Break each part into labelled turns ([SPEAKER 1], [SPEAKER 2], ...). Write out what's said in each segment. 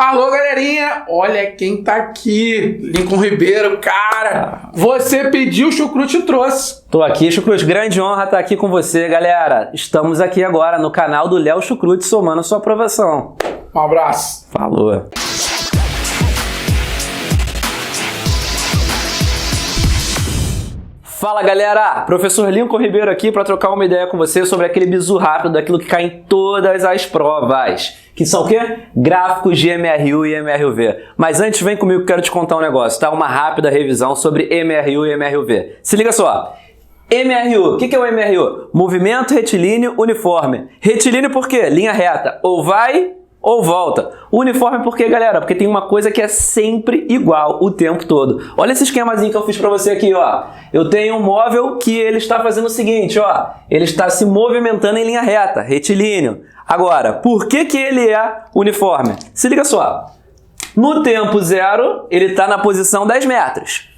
[SPEAKER 1] Alô, galerinha! Olha quem tá aqui. Lincoln Ribeiro, cara. Você pediu, o Chucrute trouxe.
[SPEAKER 2] Tô aqui, Chucrute. Grande honra estar aqui com você, galera. Estamos aqui agora no canal do Léo Chucrute, somando sua aprovação.
[SPEAKER 1] Um abraço.
[SPEAKER 2] Falou. Fala, galera! Professor Lincoln Ribeiro aqui para trocar uma ideia com você sobre aquele bizu rápido daquilo que cai em todas as provas. Que são o quê? Gráficos de MRU e MRUV. Mas antes, vem comigo que eu quero te contar um negócio, tá? Uma rápida revisão sobre MRU e MRUV. Se liga só. MRU, o que é o MRU? Movimento retilíneo uniforme. Retilíneo por quê? Linha reta. Ou vai ou volta. Uniforme por quê, galera? Porque tem uma coisa que é sempre igual o tempo todo. Olha esse esquemazinho que eu fiz para você aqui, ó. Eu tenho um móvel que ele está fazendo o seguinte, ó. Ele está se movimentando em linha reta, retilíneo. Agora, por que ele é uniforme? Se liga só. No tempo zero, ele está na posição 10 metros.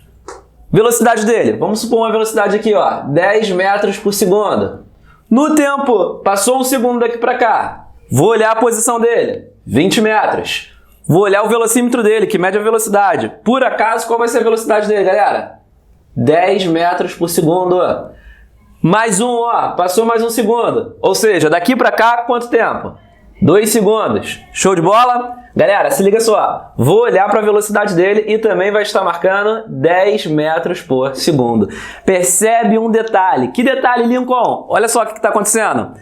[SPEAKER 2] Velocidade dele, vamos supor uma velocidade aqui, ó, 10 metros por segundo. No tempo, passou um segundo daqui para cá. Vou olhar a posição dele, 20 metros. Vou olhar o velocímetro dele, que mede a velocidade. Por acaso, qual vai ser a velocidade dele, galera? 10 metros por segundo. Mais um, ó, passou mais um segundo. Ou seja, daqui para cá, quanto tempo? 2 segundos. Show de bola? Galera, se liga só. Vou olhar para a velocidade dele e também vai estar marcando 10 metros por segundo. Percebe um detalhe. Que detalhe, Lincoln? Olha só o que está acontecendo.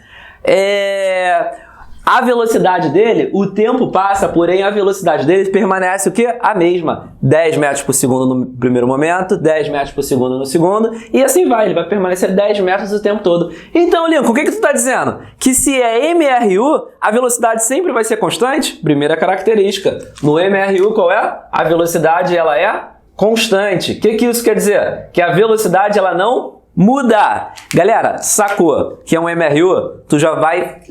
[SPEAKER 2] A velocidade dele, o tempo passa, porém a velocidade dele permanece o quê? A mesma. 10 metros por segundo no primeiro momento, 10 metros por segundo no segundo, e assim vai, ele vai permanecer 10 metros o tempo todo. Então, Lincoln, o que tu está dizendo? Que se é MRU, a velocidade sempre vai ser constante? Primeira característica. No MRU, qual é? A velocidade, ela é constante. O que isso quer dizer? Que a velocidade, ela não muda. Galera, sacou que é um MRU? Tu já vai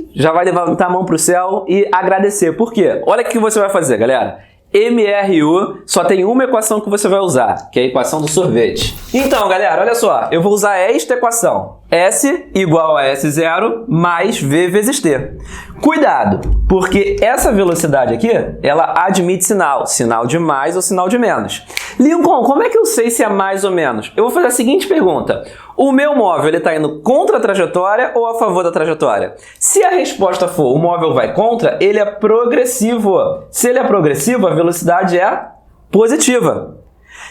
[SPEAKER 2] levantar a mão pro céu e agradecer. Por quê? Olha o que você vai fazer, galera. MRU só tem uma equação que você vai usar, que é a equação do sorvete. Então, galera, olha só. Eu vou usar esta equação. S igual a S0 mais V vezes T. Cuidado, porque essa velocidade aqui, ela admite sinal de mais ou sinal de menos. Lincoln, como é que eu sei se é mais ou menos? Eu vou fazer a seguinte pergunta. O meu móvel está indo contra a trajetória ou a favor da trajetória? Se a resposta for o móvel vai contra, ele é progressivo. Se ele é progressivo, a velocidade é positiva.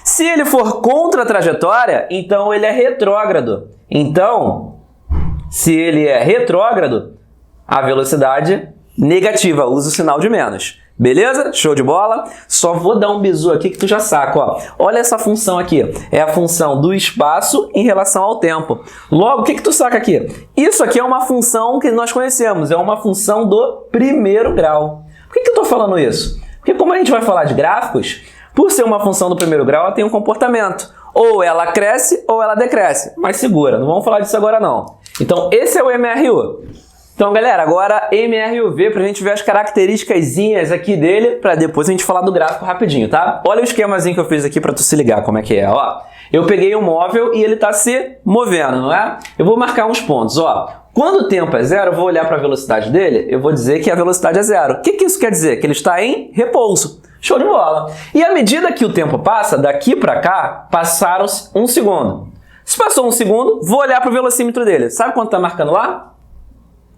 [SPEAKER 2] Se ele for contra a trajetória, então ele é retrógrado. Então, se ele é retrógrado, a velocidade negativa, usa o sinal de menos. Beleza? Show de bola? Só vou dar um bizu aqui que tu já saca, ó. Olha essa função aqui. É a função do espaço em relação ao tempo. Logo, o que tu saca aqui? Isso aqui é uma função que nós conhecemos. É uma função do primeiro grau. Por que eu tô falando isso? Porque como a gente vai falar de gráficos, por ser uma função do primeiro grau, ela tem um comportamento. Ou ela cresce ou ela decresce. Mas segura, não vamos falar disso agora não. Então, esse é o MRU. Então, galera, agora MRUV para a gente ver as características aqui dele, para depois a gente falar do gráfico rapidinho, tá? Olha o esquemazinho que eu fiz aqui para tu se ligar como é que é, ó. Eu peguei um móvel e ele está se movendo, não é? Eu vou marcar uns pontos, ó. Quando o tempo é zero, eu vou olhar para a velocidade dele, eu vou dizer que a velocidade é zero. O que isso quer dizer? Que ele está em repouso. Show de bola! E à medida que o tempo passa, daqui para cá, passaram-se um segundo. Se passou um segundo, vou olhar para o velocímetro dele. Sabe quanto está marcando lá?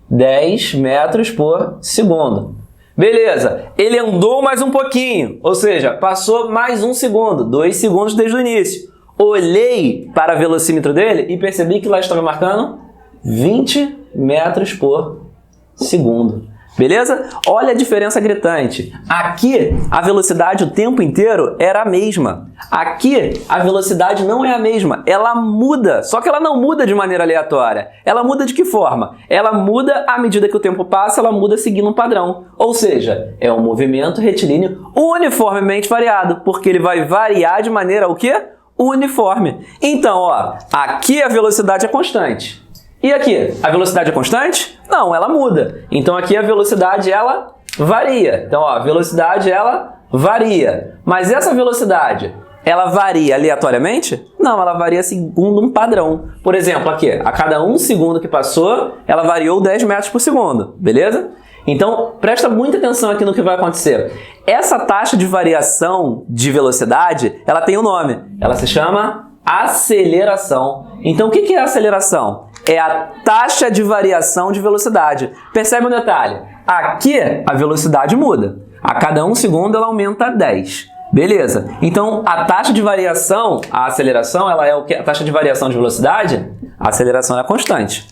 [SPEAKER 2] 10 metros por segundo. Beleza, ele andou mais um pouquinho, ou seja, passou mais um segundo, 2 segundos desde o início. Olhei para o velocímetro dele e percebi que lá estava marcando 20 metros por segundo. Beleza? Olha a diferença gritante. Aqui, a velocidade o tempo inteiro era a mesma. Aqui, a velocidade não é a mesma. Ela muda, só que ela não muda de maneira aleatória. Ela muda de que forma? Ela muda à medida que o tempo passa, ela muda seguindo um padrão. Ou seja, é um movimento retilíneo uniformemente variado, porque ele vai variar de maneira o quê? Uniforme. Então, ó, aqui a velocidade é constante. E aqui, a velocidade é constante? Não, ela muda. Então aqui a velocidade ela varia. Então, ó, a velocidade ela varia. Mas essa velocidade, ela varia aleatoriamente? Não, ela varia segundo um padrão. Por exemplo, aqui, a cada um segundo que passou, ela variou 10 metros por segundo, beleza? Então, presta muita atenção aqui no que vai acontecer. Essa taxa de variação de velocidade, ela tem um nome. Ela se chama aceleração. Então, o que é a aceleração? É a taxa de variação de velocidade. Percebe um detalhe? Aqui, a velocidade muda. A cada 1 segundo, ela aumenta 10. Beleza. Então, a taxa de variação, a aceleração, ela é o que? A taxa de variação de velocidade? A aceleração é constante.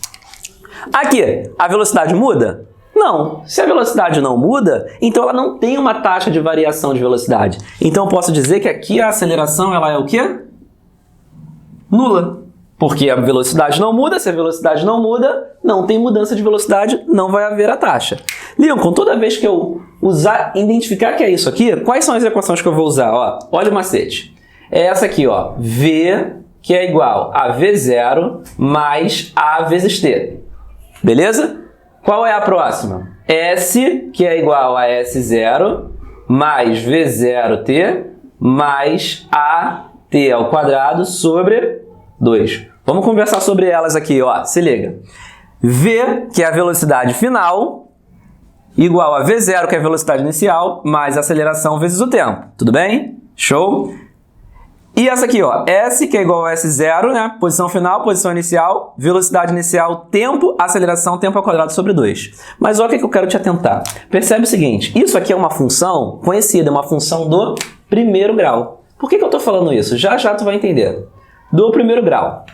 [SPEAKER 2] Aqui, a velocidade muda? Não. Se a velocidade não muda, então ela não tem uma taxa de variação de velocidade. Então, eu posso dizer que aqui a aceleração, ela é o quê? Nula. Porque a velocidade não muda, se a velocidade não muda, não tem mudança de velocidade, não vai haver a taxa. Lincoln, toda vez que eu identificar que é isso aqui, quais são as equações que eu vou usar? Ó, olha o macete. É essa aqui, ó, V, que é igual a V0 mais A vezes T. Beleza? Qual é a próxima? S, que é igual a S0 mais V0T mais AT ao quadrado sobre 2. Vamos conversar sobre elas aqui, ó. Se liga. V, que é a velocidade final, igual a V0, que é a velocidade inicial, mais a aceleração vezes o tempo. Tudo bem? Show? E essa aqui, ó. S, que é igual a S0, né? Posição final, posição inicial, velocidade inicial, tempo, aceleração, tempo ao quadrado sobre 2. Mas olha o que eu quero te atentar. Percebe o seguinte, isso aqui é uma função conhecida, é uma função do primeiro grau. Por que eu estou falando isso? Já já tu vai entender. Do primeiro grau.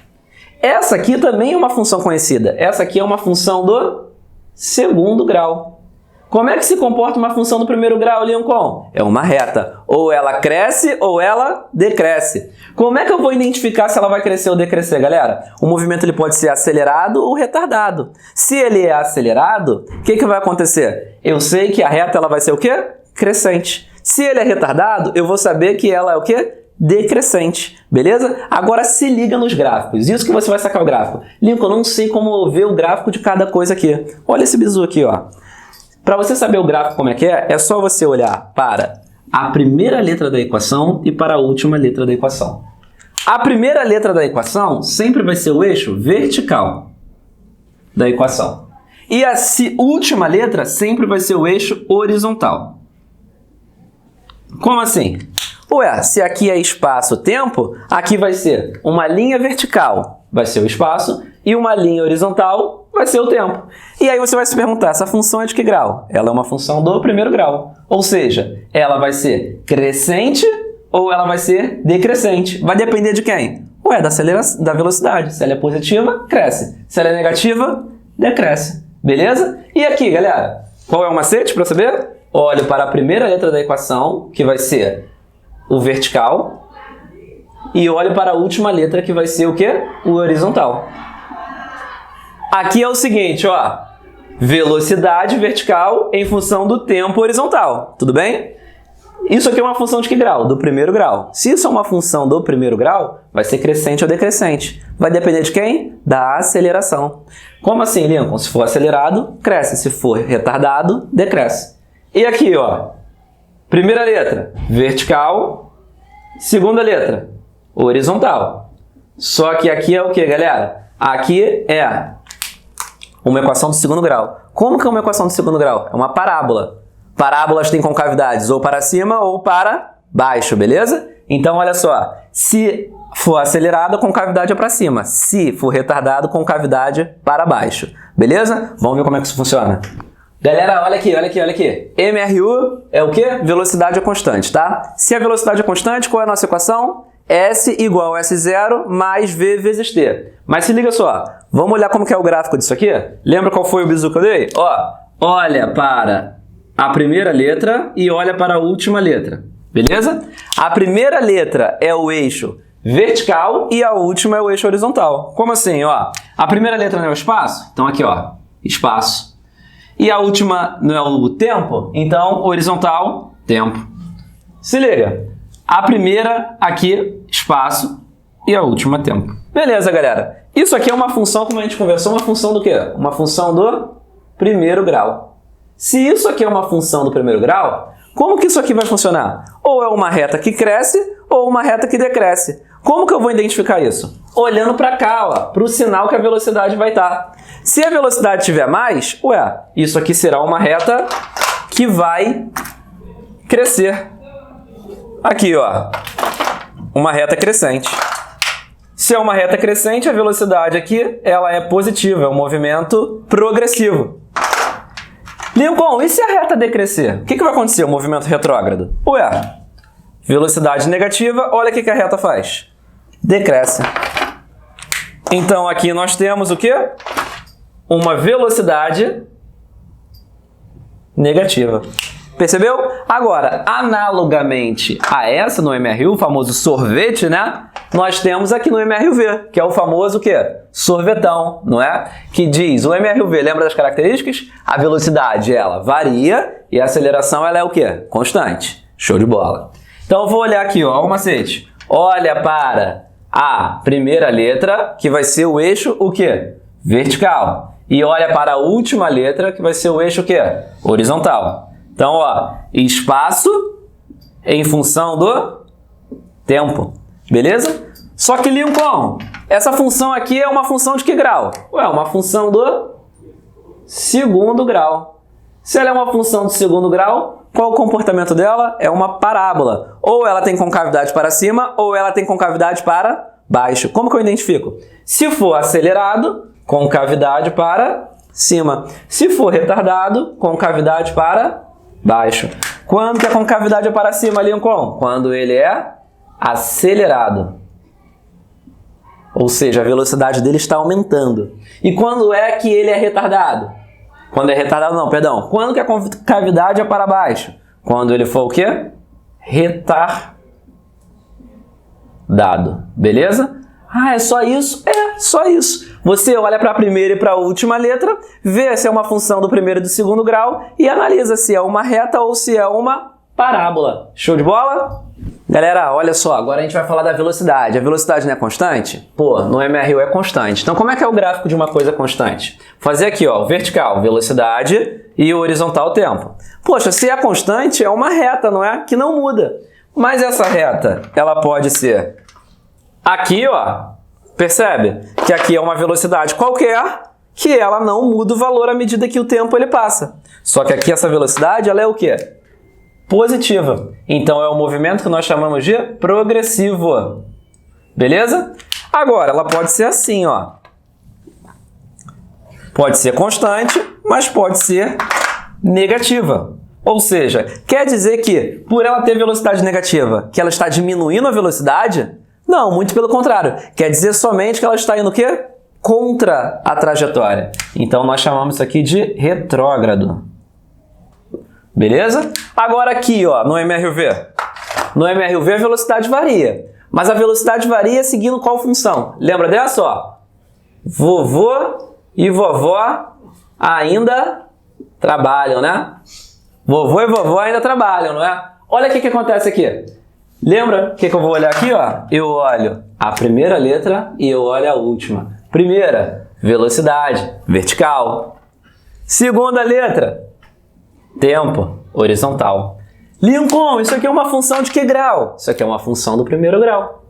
[SPEAKER 2] Essa aqui também é uma função conhecida. Essa aqui é uma função do segundo grau. Como é que se comporta uma função do primeiro grau, Lincoln? É uma reta. Ou ela cresce ou ela decresce. Como é que eu vou identificar se ela vai crescer ou decrescer, galera? O movimento ele pode ser acelerado ou retardado. Se ele é acelerado, o que vai acontecer? Eu sei que a reta ela vai ser o quê? Crescente. Se ele é retardado, eu vou saber que ela é o quê? Decrescente, beleza? Agora se liga nos gráficos. Isso que você vai sacar o gráfico. Lincoln, eu não sei como ver o gráfico de cada coisa aqui. Olha esse bizu aqui, ó. Para você saber o gráfico como é só você olhar para a primeira letra da equação e para a última letra da equação. A primeira letra da equação sempre vai ser o eixo vertical da equação. E a última letra sempre vai ser o eixo horizontal. Como assim? Ué, se aqui é espaço-tempo, aqui vai ser uma linha vertical, vai ser o espaço, e uma linha horizontal vai ser o tempo. E aí você vai se perguntar, essa função é de que grau? Ela é uma função do primeiro grau. Ou seja, ela vai ser crescente ou ela vai ser decrescente. Vai depender de quem? Ué, da velocidade. Se ela é positiva, cresce. Se ela é negativa, decresce. Beleza? E aqui, galera, qual é o macete para saber? Olhe para a primeira letra da equação, que vai ser o vertical, e olhe para a última letra, que vai ser o quê? O horizontal. Aqui é o seguinte, ó, velocidade vertical em função do tempo horizontal, tudo bem? Isso aqui é uma função de que grau? Do primeiro grau. Se isso é uma função do primeiro grau, vai ser crescente ou decrescente. Vai depender de quem? Da aceleração. Como assim, Lincoln? Se for acelerado, cresce. Se for retardado, decresce. E aqui, ó, primeira letra, vertical. Segunda letra, horizontal. Só que aqui é o que, galera? Aqui é uma equação do segundo grau. Como que é uma equação do segundo grau? É uma parábola. Parábolas têm concavidades ou para cima ou para baixo, beleza? Então, olha só. Se for acelerado, a concavidade é para cima. Se for retardado, concavidade para baixo. Beleza? Vamos ver como é que isso funciona. Galera, olha aqui, olha aqui, olha aqui. MRU é o quê? Velocidade é constante, tá? Se a velocidade é constante, qual é a nossa equação? S igual a S0 mais V vezes T. Mas se liga só, vamos olhar como que é o gráfico disso aqui? Lembra qual foi o bizu que eu dei? Ó, olha para a primeira letra e olha para a última letra, beleza? A primeira letra é o eixo vertical e a última é o eixo horizontal. Como assim, ó? A primeira letra não é o espaço? Então aqui, ó, espaço. E a última não é o tempo? Então, horizontal, tempo. Se liga. A primeira aqui, espaço, e a última, tempo. Beleza, galera. Isso aqui é uma função, como a gente conversou, uma função do quê? Uma função do primeiro grau. Se isso aqui é uma função do primeiro grau, como que isso aqui vai funcionar? Ou é uma reta que cresce, ou uma reta que decresce. Como que eu vou identificar isso? Olhando para cá, ó, para o sinal que a velocidade vai estar. Se a velocidade tiver mais, isso aqui será uma reta que vai crescer. Aqui, ó, uma reta crescente. Se é uma reta crescente, a velocidade aqui ela é positiva, é um movimento progressivo. Lincoln, e se a reta decrescer? O que vai acontecer? O movimento retrógrado? Velocidade negativa, olha o que a reta faz. Decresce. Então aqui nós temos o quê? Uma velocidade negativa. Percebeu? Agora, analogamente a essa no MRU, o famoso sorvete, né? Nós temos aqui no MRUV, que é o famoso o quê? Sorvetão, não é? Que diz, o MRUV, lembra das características? A velocidade, ela varia e a aceleração, ela é o quê? Constante. Show de bola. Então, eu vou olhar aqui, ó, o macete. Olha para a primeira letra, que vai ser o eixo, o quê? Vertical. E olha para a última letra, que vai ser o eixo, o quê? Horizontal. Então, ó, espaço em função do tempo. Beleza? Só que, Lincoln, essa função aqui é uma função de que grau? Uma função do segundo grau. Se ela é uma função do segundo grau, qual o comportamento dela? É uma parábola. Ou ela tem concavidade para cima, ou ela tem concavidade para baixo. Como que eu identifico? Se for acelerado, concavidade para cima. Se for retardado, concavidade para baixo. Quando que a concavidade é para cima, Lincoln? Quando ele é acelerado. Ou seja, a velocidade dele está aumentando. E quando é que ele é retardado? Quando é retardado, não, perdão. Quando que a concavidade é para baixo? Quando ele for o quê? Retardado. Beleza? É só isso? É, só isso. Você olha para a primeira e para a última letra, vê se é uma função do primeiro e do segundo grau e analisa se é uma reta ou se é uma parábola. Show de bola? Galera, olha só, agora a gente vai falar da velocidade. A velocidade não é constante? No MRU é constante. Então, como é que é o gráfico de uma coisa constante? Fazer aqui, ó, o vertical, velocidade, e o horizontal, tempo. Poxa, se é constante, é uma reta, não é? Que não muda. Mas essa reta, ela pode ser aqui, ó, percebe? Que aqui é uma velocidade qualquer, que ela não muda o valor à medida que o tempo ele passa. Só que aqui essa velocidade, ela é o quê? Positiva. Então, é um movimento que nós chamamos de progressivo. Beleza? Agora, ela pode ser assim, ó. Pode ser constante, mas pode ser negativa. Ou seja, quer dizer que, por ela ter velocidade negativa, que ela está diminuindo a velocidade? Não, muito pelo contrário. Quer dizer somente que ela está indo o quê? Contra a trajetória. Então, nós chamamos isso aqui de retrógrado. Beleza? Agora aqui, ó, no MRUV. No MRUV a velocidade varia. Mas a velocidade varia seguindo qual função? Lembra dessa, ó? Vovô e vovó ainda trabalham, né? Vovô e vovó ainda trabalham, não é? Olha o que acontece aqui. Lembra o que eu vou olhar aqui, ó? Eu olho a primeira letra e eu olho a última. Primeira, velocidade, vertical. Segunda letra, tempo, horizontal. Lincoln, isso aqui é uma função de que grau? Isso aqui é uma função do primeiro grau.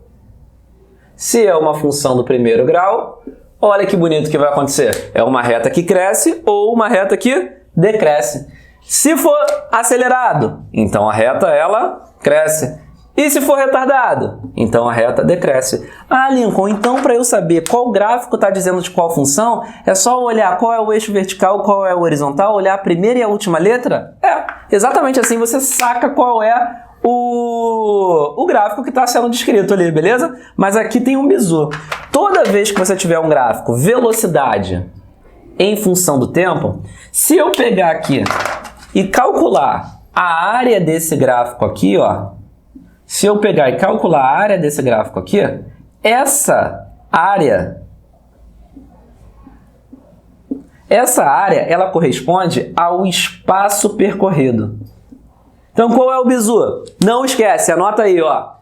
[SPEAKER 2] Se é uma função do primeiro grau, olha que bonito que vai acontecer. É uma reta que cresce ou uma reta que decresce. Se for acelerado, então a reta ela cresce. E se for retardado, então a reta decresce. Lincoln, então para eu saber qual gráfico está dizendo de qual função, é só olhar qual é o eixo vertical, qual é o horizontal, olhar a primeira e a última letra? Exatamente assim você saca qual é o gráfico que está sendo descrito ali, beleza? Mas aqui tem um bizu. Toda vez que você tiver um gráfico velocidade em função do tempo, se eu pegar aqui e calcular a área desse gráfico aqui, ó, se eu pegar e calcular a área desse gráfico aqui, essa área, ela corresponde ao espaço percorrido. Então, qual é o bizu? Não esquece, anota aí, ó.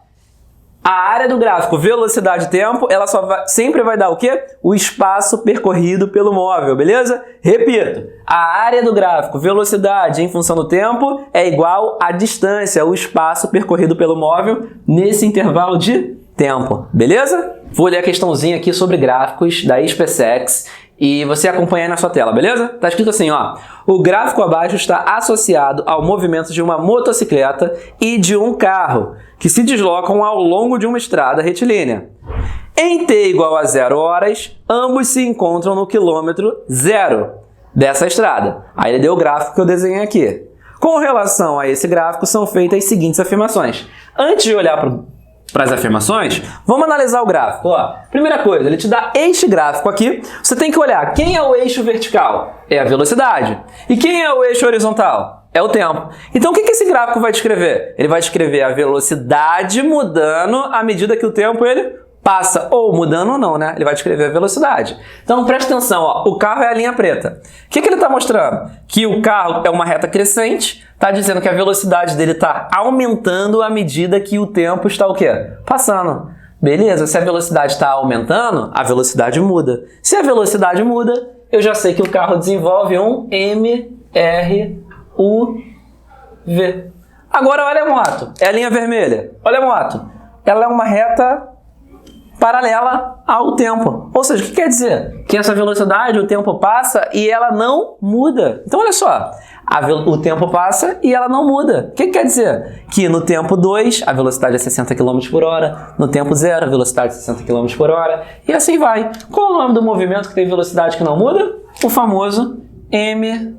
[SPEAKER 2] A área do gráfico velocidade-tempo, ela sempre vai dar o quê? O espaço percorrido pelo móvel, beleza? Repito, a área do gráfico velocidade em função do tempo é igual à distância, o espaço percorrido pelo móvel nesse intervalo de tempo, beleza? Vou ler a questãozinha aqui sobre gráficos da SpaceX e você acompanha aí na sua tela, beleza? Tá escrito assim, ó. O gráfico abaixo está associado ao movimento de uma motocicleta e de um carro que se deslocam ao longo de uma estrada retilínea. Em t igual a 0 horas, ambos se encontram no quilômetro 0 dessa estrada. Aí ele deu o gráfico que eu desenhei aqui. Com relação a esse gráfico, são feitas as seguintes afirmações. Antes de olhar para as afirmações, vamos analisar o gráfico. Ó, primeira coisa, ele te dá este gráfico aqui. Você tem que olhar quem é o eixo vertical? É a velocidade. E quem é o eixo horizontal? É o tempo. Então, o que esse gráfico vai descrever? Ele vai descrever a velocidade mudando à medida que o tempo ele passa, ou mudando ou não, né? Ele vai descrever a velocidade. Então, presta atenção, ó. O carro é a linha preta. O que ele está mostrando? Que o carro é uma reta crescente, está dizendo que a velocidade dele está aumentando à medida que o tempo está o quê? Passando. Beleza, se a velocidade está aumentando, a velocidade muda. Se a velocidade muda, eu já sei que o carro desenvolve um MRUV. Agora, olha a moto. É a linha vermelha. Olha a moto. Ela é uma reta paralela ao tempo. Ou seja, o que quer dizer? Que essa velocidade, o tempo passa e ela não muda. Então, olha só. O tempo passa e ela não muda. O que quer dizer? Que no tempo 2, a velocidade é 60 km por hora. No tempo 0, a velocidade é 60 km por hora. E assim vai. Qual é o nome do movimento que tem velocidade que não muda? O famoso MRU.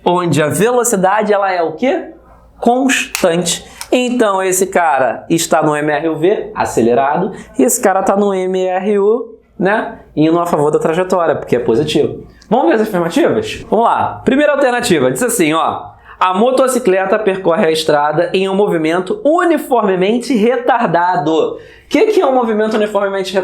[SPEAKER 2] Onde a velocidade ela é o quê? Constante. Então, esse cara está no MRUV, acelerado, e esse cara está no MRU, né, indo a favor da trajetória, porque é positivo. Vamos ver as afirmativas? Vamos lá. Primeira alternativa, diz assim, ó. A motocicleta percorre a estrada em um movimento uniformemente retardado. O que é um movimento uniformemente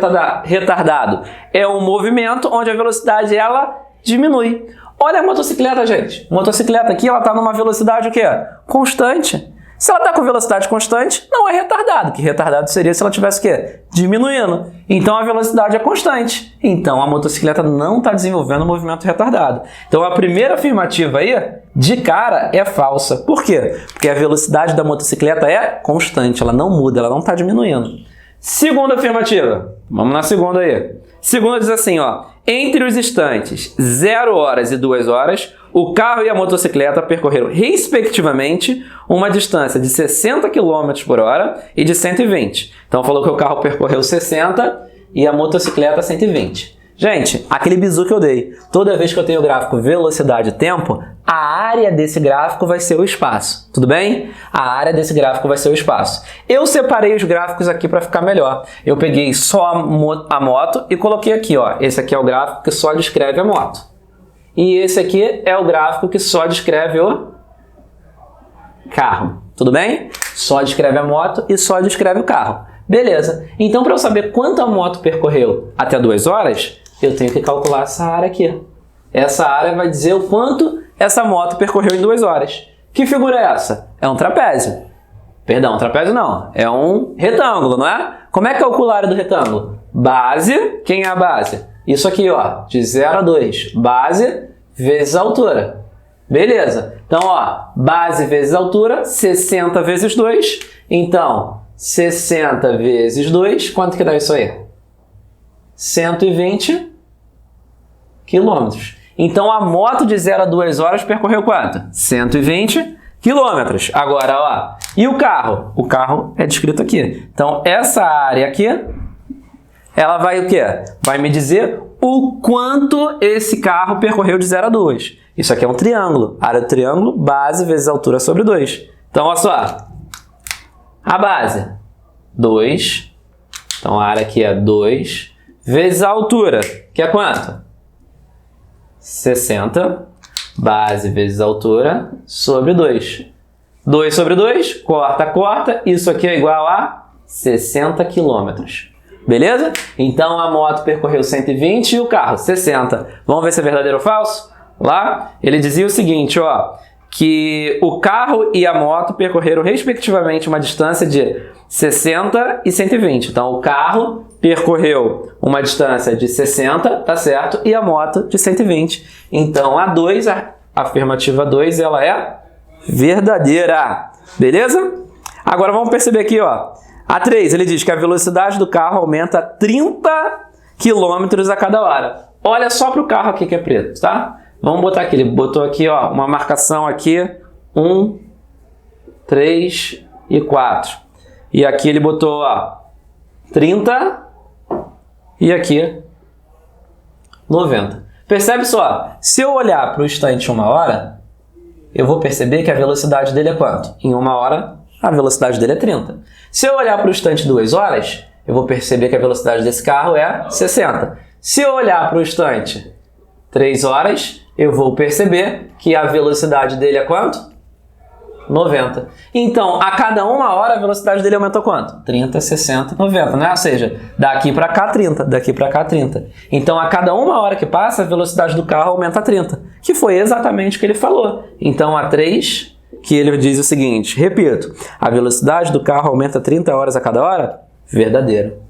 [SPEAKER 2] retardado? É um movimento onde a velocidade, ela diminui. Olha a motocicleta, gente. A motocicleta aqui, ela está numa velocidade o quê? Constante. Se ela está com velocidade constante, não é retardado, que retardado seria se ela tivesse o quê? Diminuindo. Então a velocidade é constante. Então a motocicleta não está desenvolvendo um movimento retardado. Então a primeira afirmativa aí, de cara, é falsa. Por quê? Porque a velocidade da motocicleta é constante, ela não muda, ela não está diminuindo. Segunda afirmativa. Vamos na segunda aí. Segunda diz assim, ó. Entre os instantes 0 horas e 2 horas, o carro e a motocicleta percorreram, respectivamente, uma distância de 60 km por hora e de 120. Então, falou que o carro percorreu 60 e a motocicleta 120. Gente, aquele bizu que eu dei. Toda vez que eu tenho o gráfico velocidade e tempo, a área desse gráfico vai ser o espaço. Tudo bem? A área desse gráfico vai ser o espaço. Eu separei os gráficos aqui para ficar melhor. Eu peguei só a moto e coloquei aqui, ó. Esse aqui é o gráfico que só descreve a moto. E esse aqui é o gráfico que só descreve o carro. Tudo bem? Só descreve a moto e só descreve o carro. Beleza. Então, para eu saber quanto a moto percorreu até 2 horas, eu tenho que calcular essa área aqui. Essa área vai dizer o quanto essa moto percorreu em 2 horas. Que figura é essa? É um trapézio. Perdão, trapézio não. É um retângulo, não é? Como é que calcula a área do retângulo? Base. Quem é a base? Isso aqui, ó. De 0 a 2. Base vezes a altura. Beleza. Então, ó. Base vezes altura. 60 vezes 2. Então, 60 vezes 2. Quanto que dá isso aí? 120 quilômetros. Então, a moto de 0 a 2 horas percorreu quanto? 120 quilômetros. Agora, ó, e o carro? O carro é descrito aqui. Então, essa área aqui, ela vai o quê? Vai me dizer o quanto esse carro percorreu de 0 a 2. Isso aqui é um triângulo. Área do triângulo, base vezes altura sobre 2. Então, olha só. A base, 2. Então, a área aqui é 2. Vezes a altura, que é quanto? 60. Base vezes altura sobre 2. 2 sobre 2, corta, corta. Isso aqui é igual a 60 quilômetros. Beleza? Então a moto percorreu 120 e o carro 60. Vamos ver se é verdadeiro ou falso? Lá, ele dizia o seguinte, ó. Que o carro e a moto percorreram respectivamente uma distância de 60 e 120. Então o carro percorreu uma distância de 60, tá certo? E a moto de 120. Então a 2, a afirmativa 2, ela é verdadeira. Beleza? Agora vamos perceber aqui, ó. A 3, ele diz que a velocidade do carro aumenta 30 km a cada hora. Olha só para o carro aqui que é preto, tá? Vamos botar aqui, ele botou aqui, ó, uma marcação aqui, 1, 3 e 4. E aqui ele botou, ó, 30 e aqui 90. Percebe só, se eu olhar para o instante 1 hora, eu vou perceber que a velocidade dele é quanto? Em 1 hora, a velocidade dele é 30. Se eu olhar para o instante 2 horas, eu vou perceber que a velocidade desse carro é 60. Se eu olhar para o instante 3 horas, eu vou perceber que a velocidade dele é quanto? 90. Então, a cada 1 hora, a velocidade dele aumentou quanto? 30, 60, 90, né? Ou seja, daqui para cá 30, daqui para cá 30. Então, a cada 1 hora que passa, a velocidade do carro aumenta 30, que foi exatamente o que ele falou. Então, a 3, que ele diz o seguinte, repito, a velocidade do carro aumenta 30 horas a cada hora? Verdadeiro.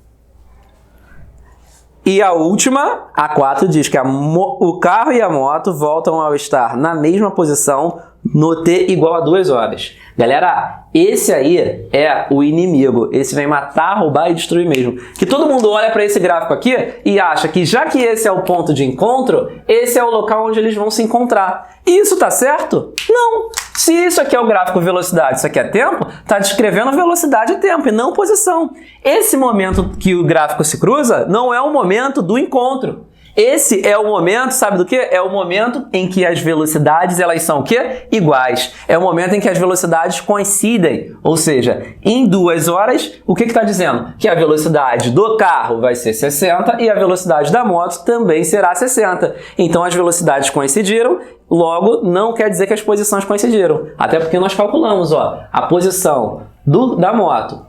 [SPEAKER 2] E a última, a 4, diz que o carro e a moto voltam ao estar na mesma posição no T igual a 2 horas. Galera, esse aí é o inimigo. Esse vem matar, roubar e destruir mesmo. Que todo mundo olha para esse gráfico aqui e acha que já que esse é o ponto de encontro, esse é o local onde eles vão se encontrar. E isso tá certo? Não! Se isso aqui é o gráfico velocidade, isso aqui é tempo, está descrevendo velocidade e tempo, e não posição. Esse momento que o gráfico se cruza não é o momento do encontro. Esse é o momento, sabe do que? É o momento em que as velocidades, elas são o quê? Iguais. É o momento em que as velocidades coincidem. Ou seja, em 2 horas, o que está dizendo? Que a velocidade do carro vai ser 60 e a velocidade da moto também será 60. Então as velocidades coincidiram, logo não quer dizer que as posições coincidiram. Até porque nós calculamos, ó, a posição da moto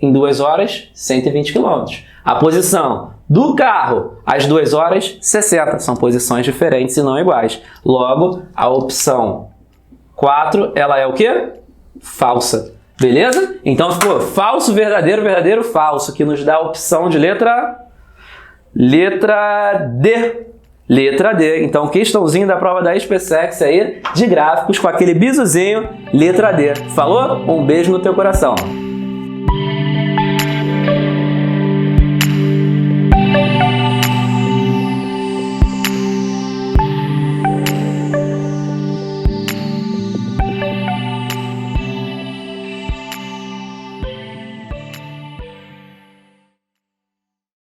[SPEAKER 2] em 2 horas, 120 km. A posição do carro, às 2 horas, 60. São posições diferentes e não iguais. Logo, a opção 4, ela é o quê? Falsa. Beleza? Então ficou falso, verdadeiro, verdadeiro, falso, que nos dá a opção de letra D. Letra D. Então, questãozinho da prova da SpaceX aí, de gráficos, com aquele bizuzinho, letra D. Falou? Um beijo no teu coração.